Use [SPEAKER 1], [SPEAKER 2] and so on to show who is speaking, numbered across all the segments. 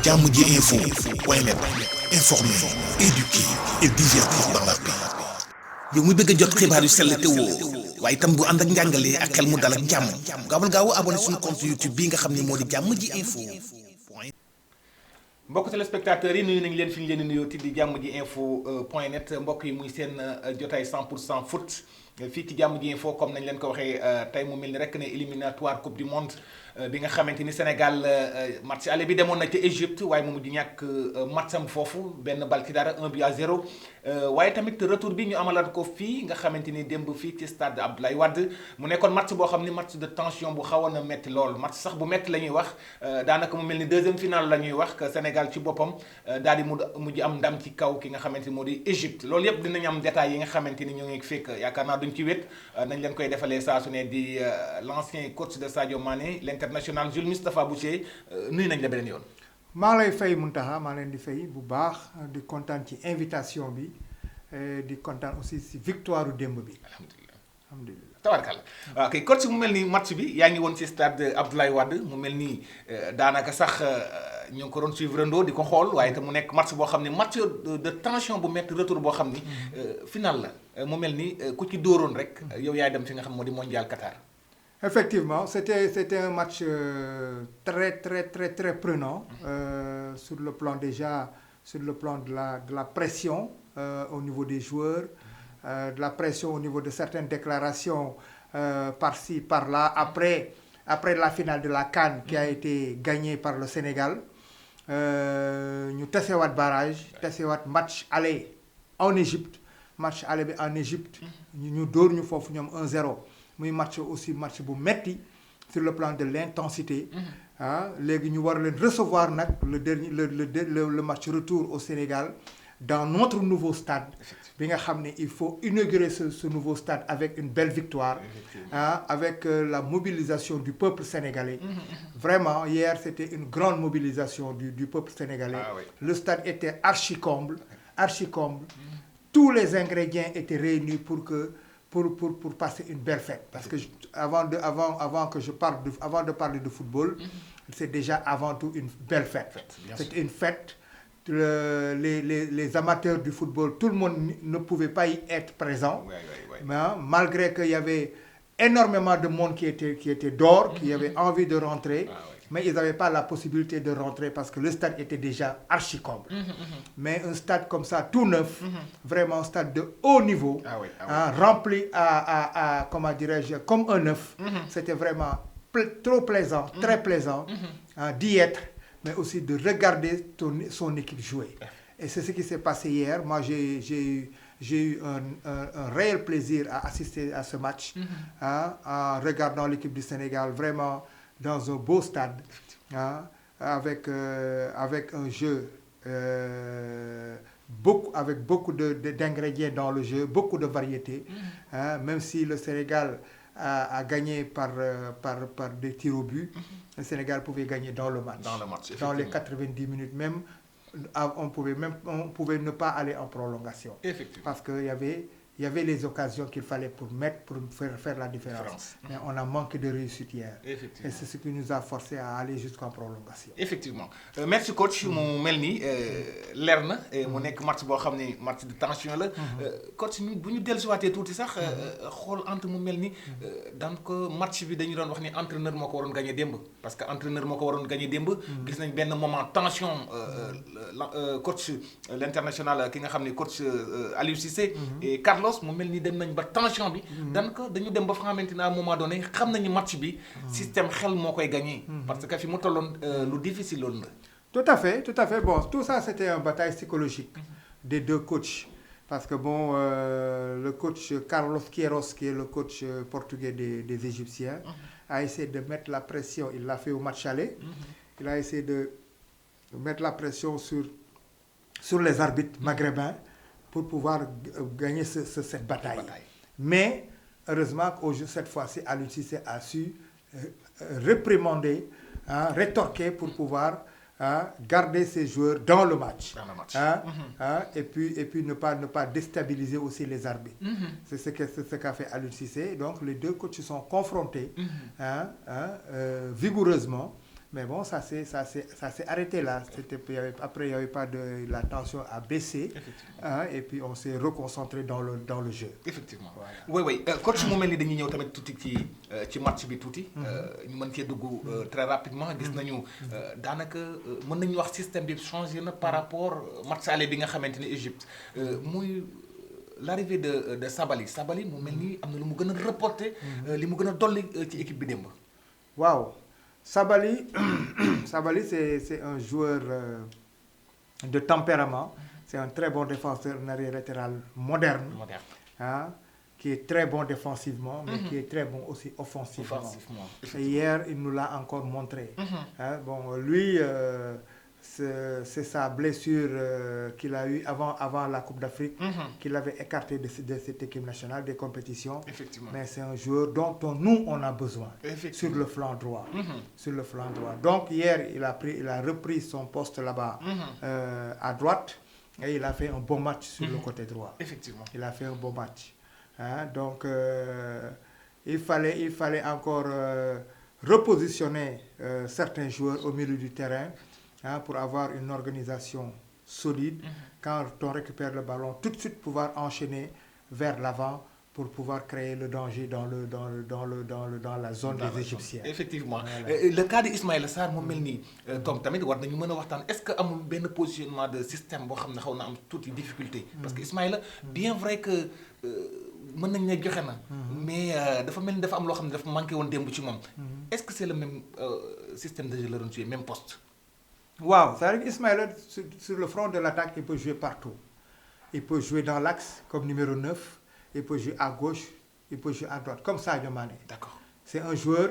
[SPEAKER 1] jàmm ji info point net, informer, éduquer et divertir dans la paix. yow muy bëgg a jot xibaar yu sell te woo waaye itam bu ànd ak njàngalee ak xel mu dal ak jàmm gaawal gaaw abonné suñu compte YouTube bii nga xam ne moo di jàmm ji info.
[SPEAKER 2] mbokk téléspectateurs yi nuyu nañ leen fi ñu leen di nuyoo di jàmm ji info point net mbokk yi muy seen jotaay 100% foot fii ci jàmm ji info comme nañ leen ko waxee tey mu mel ni rek ne éliminatoire coupe du monde bi nga xamante ni Sénégal match aller bi demoon na ca Égypte waaye mu mujj ñàkk matcham foofu benn bal ci dara 1-0 waaye tamit retour bi ñu amalaat ko fii nga xamante ni démb fii ci stade Abdoulaye Wade mu nekkoon match boo xam ni match de tension bu xawoon a métti lool match sax bu métti la ñuy wax daanaka mu mel ni deuxième finale la ñuy wax que Sénégal ci boppam daal di mujj am ndam ci kaw ki nga xamante ni moo di Égypte loolu yëpp dinañ am détails yi nga xamante ni ñoo ngi fekk yaakaar naa duñ ci wét nañ leen koy defalee saa su ne di l'ancien coach de Sadio Mané l'international Jules Moustapha Boucher nuyu nañ la beneen yoon.
[SPEAKER 3] maa lay fay Mountakha maa leen di fay bu baax di kontaan ci invitation bi di kontaan aussi si victoire démb bi. alhamdulilah
[SPEAKER 2] tabarkalla waaw kay coach mu mel ni match bi yaa ngi woon ci stade Abdoulaye Wade mu mel ni daanaka sax ñu ngi ko doon suivre ndoo di ko xool waaye te mu nekk match boo xam ne match de tension bu métti retour boo xam ni final la mu mel ni ku ci dóoroon rek yow yaay dem fi nga xam moo di mondial Qatar.
[SPEAKER 3] Effectivement, c'était un match très prenant sur le plan déjà, sur le plan de la pression au niveau des joueurs, de la pression au niveau de certaines déclarations par-ci, par-là, après la finale de la CAN qui a été gagnée par le Sénégal. Ñu tasewaat barrage, tasewaat match aller en Égypte, match aller bi en Égypte, ñu dóor ñu foofu ñoom 1-0. muy match bu metti sur le plan de l'intensité léegi ñu war leen recevoir nag le match retour au Sénégal dans notre nouveau stade bi nga xam ne il faut inaugurer ce nouveau stade avec une belle victoire avec la mobilisation du peuple sénégalais vraiment hier c'était une grande mobilisation du peuple sénégalais le stade était archi comble tous les ingrédients étaient réunis pour passer une belle fête parce que avant de parler de football c'est déjà avant tout une belle fête c'est une fête les amateurs du football tout le monde ne pouvait pas y être présent mais malgré qu'il y avait énormément de monde qui était dehors qui avait envie de rentrer mais ils n'avaient pas la possibilité de rentrer parce que le stade était déjà archi comble. Mais un stade comme ça, tout neuf, vraiment un stade de haut niveau, rempli à comment dirais-je, comme un neuf, c'était vraiment trop plaisant, très plaisant d'y être, mais aussi de regarder son équipe jouer. Et c'est ce qui s'est passé hier. Moi, j'ai eu un réel plaisir à assister à ce match, en regardant l'équipe du Sénégal, vraiment dans un beau stade, avec un jeu, avec beaucoup d'ingrédients dans le jeu, beaucoup de variétés, même si le Sénégal a gagné par des tirs au but, le Sénégal pouvait gagner dans le match. Dans les 90 minutes même, on pouvait ne pas aller en prolongation. Parce qu'il y avait les occasions qu'il fallait pour faire la différence. Mais on a manqué de réussite hier. Et c'est ce qui nous a forcé à aller jusqu'en prolongation.
[SPEAKER 2] Effectivement. Merci coach mu mel ni leer na mu nekk match boo xam ne match de tension la. coach bu ñu dellusiwaatee tuuti sax xool entre mu mel ni donc match bi dañu doon wax ni entraîneur moo ko waroon gagné démb parce que entraîneur moo ko waroon gagné démb. gis nañ benn moment tension coach l'international ki nga xam ne coach Aliou Cissé et Carlos mu mel ni dem nañ ba tension bi dañu dem ba fa xamante ne à un moment donné xam nañu match bi système xel moo koy gagné parce que fi mu tolloon lu difficile loolu la.
[SPEAKER 3] Tout à fait bon tout ça c'était une bataille psychologique des deux coachs parce que le coach Carlos Queiroz qui est le coach portugais des Égyptiens a essayé de mettre la pression, il l'a fait au match aller, il a essayé de mettre la pression sur les arbitres maghrébins pour pouvoir gagner cette bataille. Mais heureusement cette fois-ci, Aliou Cissé a su réprimander, rétorquer pour pouvoir garder ses joueurs dans le match. Et puis ne pas déstabiliser aussi les arbitres. C'est ce qu'a fait Aliou Cissé. Donc les deux coachs se sont confrontés vigoureusement. Mais bon, ça s'est arrêté là. Après, il n'y avait pas de... La tension a baissé. Hein, et puis, on s'est reconcentré dans le jeu.
[SPEAKER 2] Effectivement. Voilà. Oui. Coach mu mel ni dañuy ñëw tamit tuuti ci match bi tuuti. ñu mën cee dugg très rapidement. gis nañu daanaka mën nañu wax système bi changé na par rapport match aller bi nga xamante ni Égypte muy l'arrivée de Sabaly mu mel ni am na lu mu gën a reporté. li mu gën a dolli ci équipe bi démb.
[SPEAKER 3] Waaw. Sabaly, c'est un joueur de tempérament. C'est un très bon défenseur, un arrière latéral moderne. Hein, qui est très bon défensivement, mais qui est très bon aussi offensivement. Et hier, il nous l'a encore montré. Hein, bon, lui, c'est sa blessure qu'il a eue avant la Coupe d'Afrique, qu'il avait écarté de cette équipe nationale des compétitions. Mais c'est un joueur dont nous, on a besoin sur le flanc droit. Sur le flanc droit. Donc hier, il a repris son poste là-bas à droite et il a fait un bon match sur le côté droit.
[SPEAKER 2] Effectivement.
[SPEAKER 3] Il a fait un bon match. Hein, donc, il fallait encore repositionner certains joueurs au milieu du terrain. Hein, pour avoir une organisation solide, quand on récupère le ballon, tout de suite pouvoir enchaîner vers l'avant pour pouvoir créer le danger dans la zone des Égyptiens.
[SPEAKER 2] Effectivement. Le cas d'Ismaïla Sarr moom mel nii Tom tamit war nañu mën a waxtaan est-ce que amul benn positionnement de système boo xam ne xaw na am tuuti difficulté. Parce que Ismaïla bien vrai que mën nañ ne joxe na. mais dafa mel ni dafa am loo xam ne dafa manqué woon démb ci moom. Est-ce que c'est le même système de jeu la doon jouer même poste.
[SPEAKER 3] Wow, ça veut dire qu'Ismaïla, sur le front de l'attaque, il peut jouer partout. Il peut jouer dans l'axe comme numéro 9, il peut jouer à gauche, il peut jouer à droite, comme Sadio Mané.
[SPEAKER 2] D'accord.
[SPEAKER 3] C'est un joueur,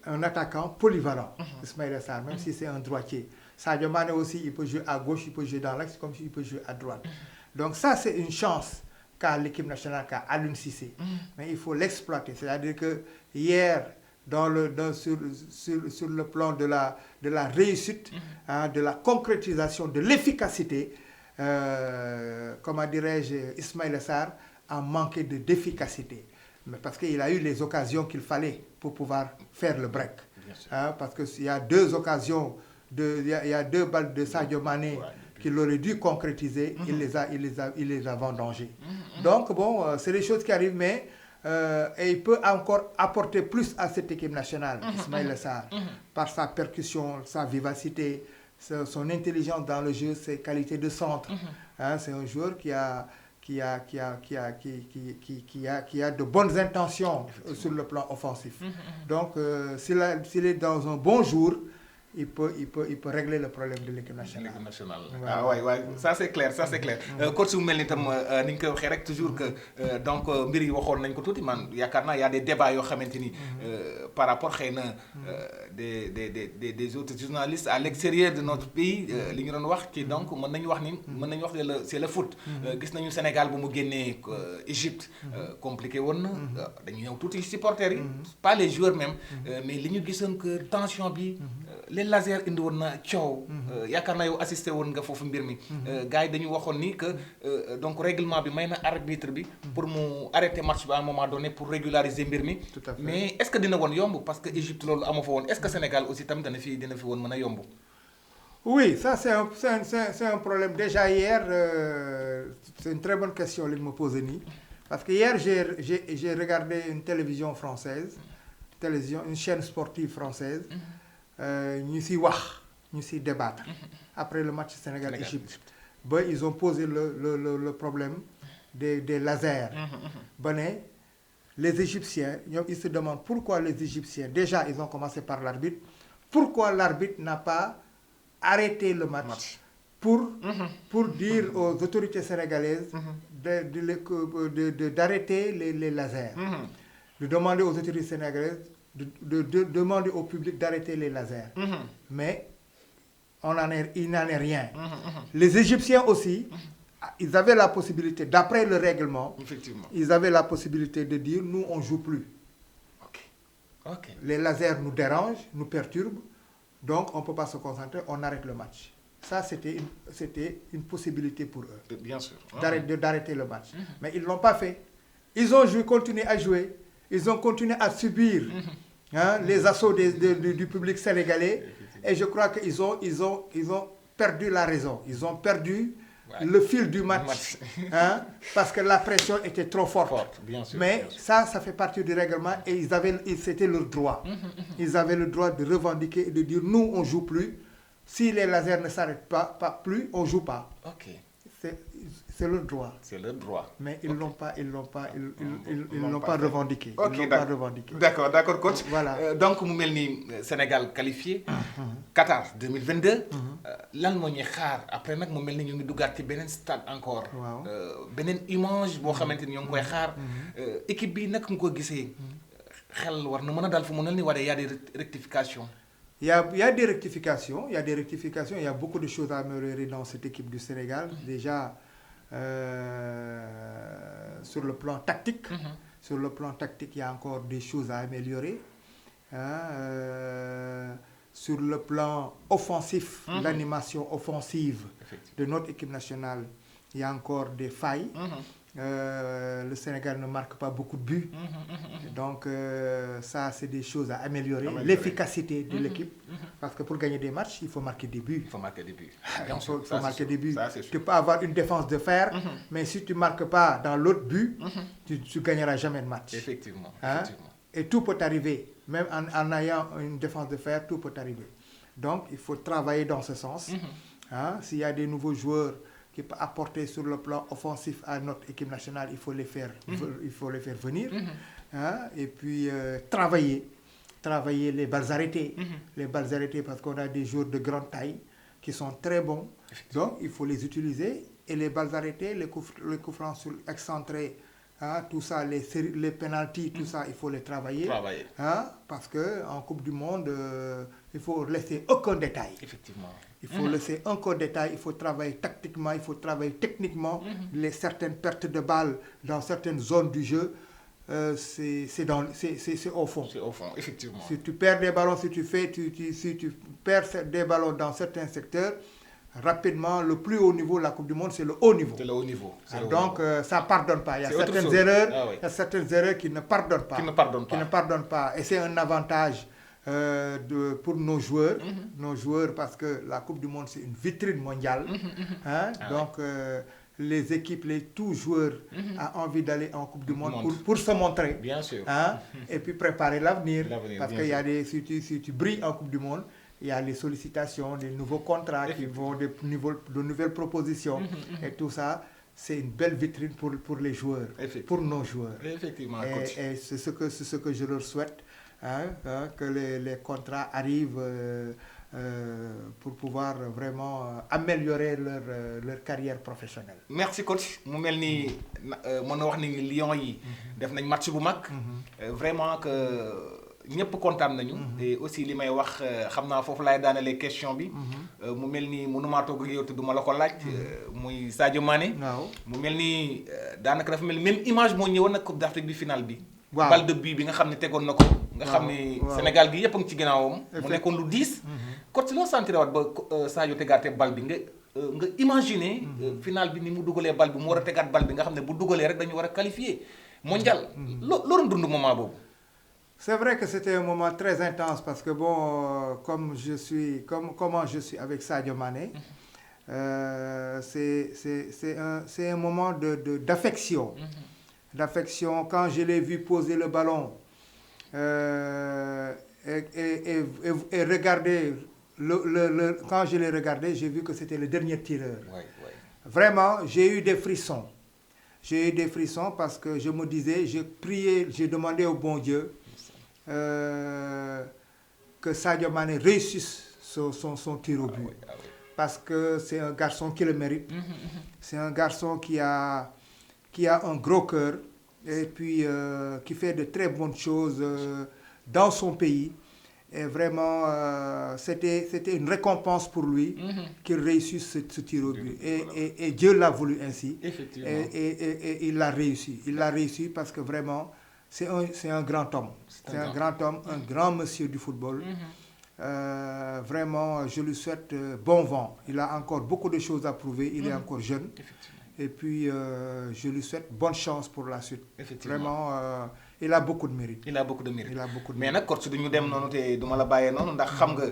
[SPEAKER 3] un attaquant polyvalent, Ismaïla Sarr, même si c'est un droitier. Sadio Mané aussi, il peut jouer à gauche, il peut jouer dans l'axe, comme il peut jouer à droite. Donc ça, c'est une chance qu'a l'équipe nationale, qu'a Aliou Cissé. Mais il faut l'exploiter. C'est-à-dire que hier, sur le plan de la réussite, hein, de la concrétisation, de l'efficacité, comment dirais-je, Ismaïla Sarr a manqué d'efficacité. Mais parce qu'il a eu les occasions qu'il fallait pour pouvoir faire le break. Hein, parce qu'il y a deux occasions, il y a deux balles de Sadio Mané qu'il aurait dû concrétiser, il les a vendangées. Donc bon, c'est des choses qui arrivent, mais et il peut encore apporter plus à cette équipe nationale, Ismaïla Sarr, par sa percussion, sa vivacité, son intelligence dans le jeu, ses qualités de centre. Hein, c'est un joueur qui a de bonnes intentions sur le plan offensif. Donc, s'il est dans un bon jour, il peut régler le problème de l'équipe nationale.
[SPEAKER 2] Voilà. Ah ouais, ça c'est clair. Coach bu mel ni tam ni ñu koy waxee rek toujours que donc mbir yi waxoon nañ ko tuuti man yaakaar naa y a des débats yoo xamante ni par rapport xëy na des autres journalistes à l'extérieur de notre pays li ñu doon wax ci donc mën nañu wax c'est le foot. gis nañu Sénégal bu mu génnee Égypte compliqué woon na dañu ñëw tuuti supporters yi pas les joueurs même mais li ñu gisoon que tension bi les lasers indi woon na coow yaakaar naa yow assisté woon nga foofu mbir mi gars yi dañu waxoon ni que donc règlement bi may na arbitre bi pour mu arrêter match bi à un moment donné pour régulariser mbir mi mais est-ce que dina woon yomb parce que Égypte loolu amu fa woon est-ce que Sénégal aussi tam dina fi woon mën a yomb.
[SPEAKER 3] Oui, ça c'est un problème. Déjà hier, c'est une très bonne question que me pose nii parce que hier j'ai regardé une télévision française, une chaîne sportive française. Ñu si débattre après le match Sénégal-Égypte. Ils ont posé le problème des lasers. Les Égyptiens, ils se demandent pourquoi les Égyptiens, déjà ils ont commencé par l'arbitre, pourquoi l'arbitre n'a pas arrêté le match pour dire aux autorités sénégalaises d'arrêter les lasers. De demander aux autorités sénégalaises de demander au public d'arrêter les lasers. Mais il n'en est rien. Les Égyptiens aussi, ils avaient la possibilité, d'après le règlement, ils avaient la possibilité de dire, nous, on ne joue plus. Les lasers nous dérangent, nous perturbent, donc on ne peut pas se concentrer, on arrête le match. Ça, c'était une possibilité pour eux.
[SPEAKER 2] Bien sûr.
[SPEAKER 3] D'arrêter le match. Mais ils ne l'ont pas fait. Ils ont continué à jouer. Ils ont continué à subir hein, les assauts du public sénégalais. Et je crois qu'ils ont perdu la raison. Ils ont perdu le fil du match, hein, parce que la pression était trop forte.
[SPEAKER 2] Bien sûr,
[SPEAKER 3] mais
[SPEAKER 2] bien sûr.
[SPEAKER 3] ça fait partie du règlement et c'était leur droit. Ils avaient le droit de revendiquer et de dire nous, on ne joue plus. Si les lasers ne s'arrêtent pas plus, on ne joue pas.
[SPEAKER 2] Ok.
[SPEAKER 3] C'est leur droit.
[SPEAKER 2] C'est leur droit.
[SPEAKER 3] Mais ils l'ont pas revendiqué.
[SPEAKER 2] Ok,
[SPEAKER 3] Ils l'ont pas revendiqué.
[SPEAKER 2] d'accord, coach.
[SPEAKER 3] Voilà.
[SPEAKER 2] Donc mu mel ni Sénégal qualifié. Qatar 2022. Lan moo ñuy xaar après nag mu mel ni ñu ngi duggaat ci beneen stade encore.
[SPEAKER 3] Waaw.
[SPEAKER 2] Beneen image boo xamante ni ñoo ngi koy xaar. Équipe bi nag nga ko gisee xel war na mën a dal fu mu ne nii wala y a des rectifications.
[SPEAKER 3] Il y a des rectifications, il y a beaucoup de choses à améliorer dans cette équipe du Sénégal. Déjà, sur le plan tactique, il y a encore des choses à améliorer. Sur le plan offensif, l'animation offensive de notre équipe nationale, il y a encore des failles. Le Sénégal ne marque pas beaucoup de buts. Donc ça, c'est des choses à améliorer. L'efficacité de l'équipe. Parce que pour gagner des matchs, il faut marquer des buts.
[SPEAKER 2] Il faut marquer des buts.
[SPEAKER 3] Il faut marquer des buts.
[SPEAKER 2] Ça,
[SPEAKER 3] Tu peux avoir une défense de fer, mais si tu ne marques pas dans l'autre but, tu ne gagneras jamais de match.
[SPEAKER 2] Effectivement.
[SPEAKER 3] Hein? Et tout peut arriver. Même en ayant une défense de fer, tout peut arriver. Donc, il faut travailler dans ce sens. Hein? S'il y a des nouveaux joueurs qui peuvent apporter sur le plan offensif à notre équipe nationale, il faut les faire venir. Hein? Et puis, travailler les balles arrêtées. Les balles arrêtées parce qu'on a des joueurs de grande taille qui sont très bons. Donc, il faut les utiliser. Et les balles arrêtées, les coups francs excentrés, hein, tout ça, les pénaltys, tout ça, il faut les travailler. Hein, parce qu'en Coupe du Monde, il faut laisser aucun détail.
[SPEAKER 2] Effectivement.
[SPEAKER 3] Il faut laisser aucun détail, il faut travailler tactiquement, il faut travailler techniquement. Certaines pertes de balles dans certaines zones du jeu, c'est au fond.
[SPEAKER 2] C'est au fond, effectivement.
[SPEAKER 3] Si tu perds des ballons, si tu perds des ballons dans certains secteurs, rapidement, le plus haut niveau de la Coupe du Monde, c'est le haut niveau.
[SPEAKER 2] C'est le haut niveau.
[SPEAKER 3] Donc, ça ne pardonne pas. Il y a certaines erreurs qui ne pardonnent pas. Qui ne pardonnent pas. Et c'est un avantage pour nos joueurs. Nos joueurs, parce que la Coupe du Monde, c'est une vitrine mondiale. Hein? Donc, les équipes, tous joueurs ont envie d'aller en Coupe du Monde pour se montrer.
[SPEAKER 2] Bien sûr.
[SPEAKER 3] Hein? Et puis préparer l'avenir. Parce qu'il y a si tu brilles en Coupe du Monde, il y a les sollicitations, des nouveaux contrats qui vont, de nouvelles propositions. Et tout ça, c'est une belle vitrine pour les joueurs, pour nos joueurs.
[SPEAKER 2] Effectivement,
[SPEAKER 3] et c'est ce que je leur souhaite, hein, que les contrats arrivent pour pouvoir vraiment améliorer leur carrière professionnelle.
[SPEAKER 2] Merci coach. Mu mel ni mën na wax ni Lions yi def nañ match bu mag. Vraiment que ñëpp kontaan nañu. Et aussi li may wax xam naa foofu laay daanelee question bi. mu mel ni mënumaa toog ak yow te duma la ko laaj. muy Sadio Mané.
[SPEAKER 3] waaw
[SPEAKER 2] mu mel ni daanaka dafa mel ni même image moo ñëwoon nag Coupe d'Afrique bi finale bi.
[SPEAKER 3] waaw
[SPEAKER 2] balle de but bi nga xam ne tegoon na ko. nga xam ni Sénégal gi yëpp a ngi ci ginnaawam. mu nekkoon lu diis. coach loo sentir waat ba Sadio tegaatee balle bi nga imaginer. finale bi ni mu dugalee balle bi mu war a tegaat balle bi nga xam ne bu dugalee rek dañu war a qualifier mondial. loo doon dund moment boobu.
[SPEAKER 3] C'est vrai que c'était un moment très intense parce que bon, comment je suis avec Sadio Mané, c'est un moment d'affection. D'affection quand je l'ai vu poser le ballon et regarder, quand je l'ai regardé, j'ai vu que c'était le dernier tireur. Vraiment, j'ai eu des frissons. J'ai eu des frissons parce que je me disais, j'ai prié, j'ai demandé au bon Dieu que Sadio Mané réussisse son tir au but. Parce que c'est un garçon qui le mérite. C'est un garçon qui a un gros cœur et puis qui fait de très bonnes choses dans son pays. Et vraiment, c'était une récompense pour lui qu'il réussisse ce tir au but. Et Dieu l'a voulu ainsi.
[SPEAKER 2] Effectivement.
[SPEAKER 3] Et il l'a réussi. Il l'a réussi parce que vraiment, c'est un grand homme. C'est un grand homme, un grand monsieur du football. Vraiment, je lui souhaite bon vent. Il a encore beaucoup de choses à prouver. Il est encore jeune. Et puis, je lui souhaite bonne chance pour la suite. Vraiment, il a beaucoup de mérite.
[SPEAKER 2] il a beaucoup de mérite
[SPEAKER 3] Il a beaucoup de
[SPEAKER 2] mais nag coach duñu dem noonu te duma la bàyyee noonu ndax xam nga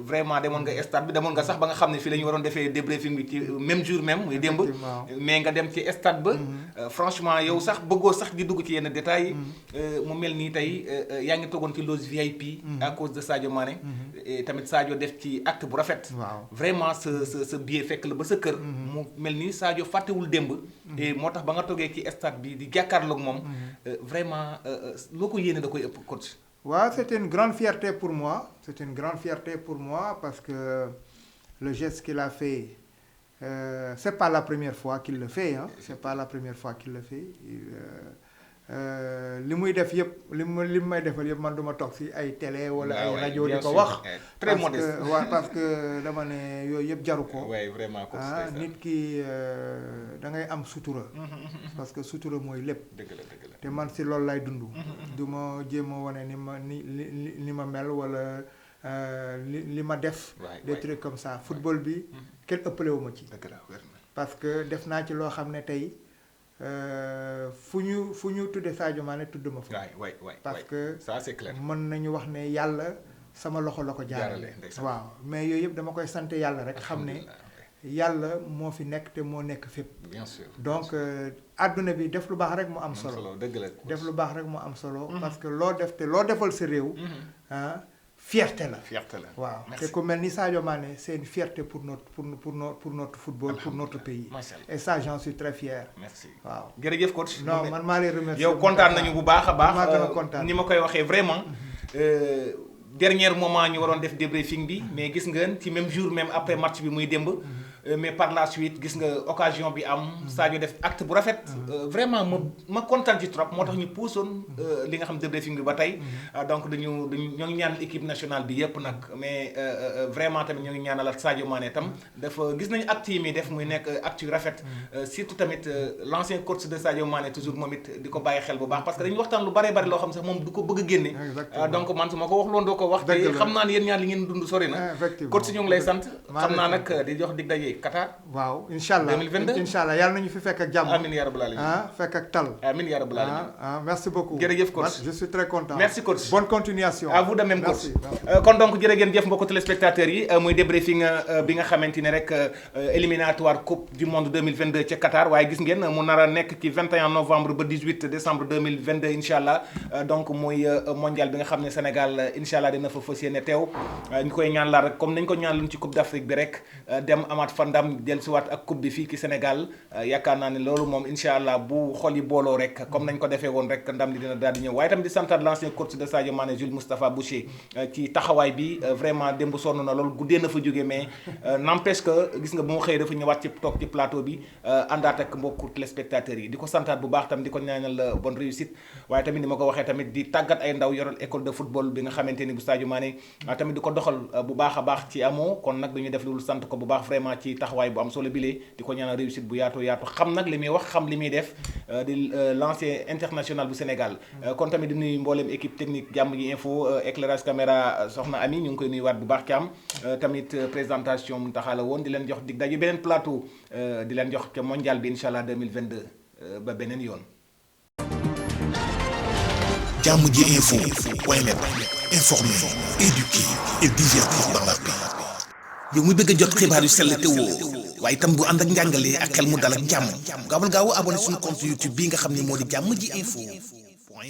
[SPEAKER 2] vraiment demoon nga stade bi demoon nga sax ba nga xam ne fii la ñu waroon defee débriefing bi ci même jour même muy démb mais nga dem ci stade ba franchement yow sax bëggoo sax di dugg ci yenn détails yi mu mel nii tey yaa ngi toogoon ci loge VIP à cause de Sadio Mané tamit Sadio def ci acte bu rafet vraiment sa billet fekk la ba sa kër mu mel ni Sadio fàttewul démb et moo tax ba nga toogee ci stade bi di jàkkaarloog moom vraiment loo ko yéene da koy ëpp coach.
[SPEAKER 3] waaw c'était une grande fierté pour moi. C'est une grande fierté pour moi parce que le geste qu'il a fait, c'est pas la première fois qu'il le fait, hein. C'est pas la première fois qu'il le fait. li muy def yëpp li may defal yëpp man duma toog si ay télé wala ay rajo di ko wax.
[SPEAKER 2] très modeste
[SPEAKER 3] parce que dama ne yooyu yëpp jaru ko.
[SPEAKER 2] oui vraiment
[SPEAKER 3] nit ki da ngay am sutura. parce que sutura mooy lépp.
[SPEAKER 2] dëgg la
[SPEAKER 3] te man si loolu lay dund. du ma jéem a wane ni ma mel wala li ma def. des trucs comme ça football bi kenn ëppale wu ma ci.
[SPEAKER 2] dëgg la
[SPEAKER 3] parce que def naa ci loo xam ne tey. fu ñu tudde Sadio Mané tudd ma fa. parce que
[SPEAKER 2] ça c'est clair.
[SPEAKER 3] mën nañu wax ne yàlla sama loxo la ko jaarale. waaw mais yooyu yëpp dama koy sant yàlla rek xam ne yàlla moo fi nekk te moo nekk fépp.
[SPEAKER 2] bien sûr
[SPEAKER 3] donc àdduna bi def lu baax rek mu am solo.
[SPEAKER 2] dëgg la
[SPEAKER 3] def lu baax rek mu am solo. parce que loo def te loo defal sa réew. Fierté la. waaw te ku mel ni Sadio Mané c'est une fierté pour notre football pour notre pays. et ça j'en suis très fier.
[SPEAKER 2] merci
[SPEAKER 3] waaw
[SPEAKER 2] jërëjëf coach.
[SPEAKER 3] non man maa lay remercier.
[SPEAKER 2] yow kontaan nañu bu baax a baax.
[SPEAKER 3] maa gën a kontaan
[SPEAKER 2] ni ma koy waxee vraiment. dernier moment ñu waroon def débriefing bi mais gis ngeen ci même jour même après match bi muy démb. mais par la suite gis nga occasion bi am Sadio def acte bu rafet vraiment ma kontaan ci trop moo tax ñu puusoon li nga xam débriefing bi ba tey donc ñoo ngi ñaanal équipe nationale bi yëpp nag mais vraiment tamit ñoo ngi ñaanal Sadio Mané tam dafa gis nañu acte yi muy def muy nekk acte yu rafet surtout tamit l'ancien coach de Sadio Mané toujours moom it di ko bàyyi xel bu baax parce que dañuy waxtaan lu bare bari loo xam sax moom du ko bëgg a génne donc man su ma ko wax loon doo ko wax te xam naa ne yéen ñaar li ngeen dund sori na coach ñoo ngi lay sant xam naa nag di jox dig daje Qatar.
[SPEAKER 3] waaw incha allah
[SPEAKER 2] 2022
[SPEAKER 3] incha allah yàlla nañu fi fekk ak jàmm.
[SPEAKER 2] amiin yaa rabbal aalamiin
[SPEAKER 3] fekk ak tal.
[SPEAKER 2] amiin yaa rabbal aalamiin
[SPEAKER 3] merci beaucoup.
[SPEAKER 2] jërëjëf coach
[SPEAKER 3] je suis très content.
[SPEAKER 2] merci coach
[SPEAKER 3] bonne continuation.
[SPEAKER 2] à vous de même coach. kon donc jërë ngeen jëf mbokku téléspectateurs yi muy débriefing bi nga xamante ne rek éliminatoire coupe du monde 2022 ca Qatar waaye gis ngeen mu nar a nekk ci 21 novembre ba 18 décembre 2022 incha allah donc muy mondial bi nga xam ne Sénégal incha allah dina fa fas yéene teew ñu koy ñaan la rek comme nañ ko ñaan luñ ci coupe d'Afrique bi rek dem amaat fa ndam dellusiwaat ak coupe bi fii ci Sénégal yaakaar naa ne loolu moom incha allah bu xol yi booloo rek comme nañ ko defee woon rek ndam li dina daal di ñëw waaye tam di santaat l'ancien coach de Sadio Mané Jules Moustapha Boucher ci taxawaay bi vraiment démb sonn na loolu guddee na fa jógee mais n'empêche que gis nga bu mu xëyee dafa ñëwaat ci toog ci plateau bi àndaat ak mbokku téléspectateurs yi di ko santaat bu baax tam di ko ñaanal bonne réussite waaye tamit ni ma ko waxee tamit di tàggat ay ndaw yoral école de football bi nga xamante ni bu Sadio Mané tamit di ko doxal bu baax a baax ci amoo kon nag dañuy def loolu sant ko bu baax vraiment ci taxawaay bu am solo bilee di ko ñaanal réussite bu yaatu xam nag li muy wax xam li muy def di l'ancien international bu Sénégal kon tamit di nuyu mbooleem équipe technique jàmm ji info éclairage caméra soxna Ami ñu ngi koy nuyuwaat bu baax ci am tamit présentation mu taxaala woon di leen jox dig daje beneen plateau di leen jox ca mondial bi incha allah 2022 ba beneen yoon.
[SPEAKER 1] jàmm ji info point net informer, éduquer et divertir dans la paix. yow muy bëgg a jot xibaar yu sell te woo waaye itam bu ànd ak njàngalee ak xel mu dal ak jàmm gaawal gaaw abonné suñu compte YouTube bii nga xam ne moo di jàmm ji info.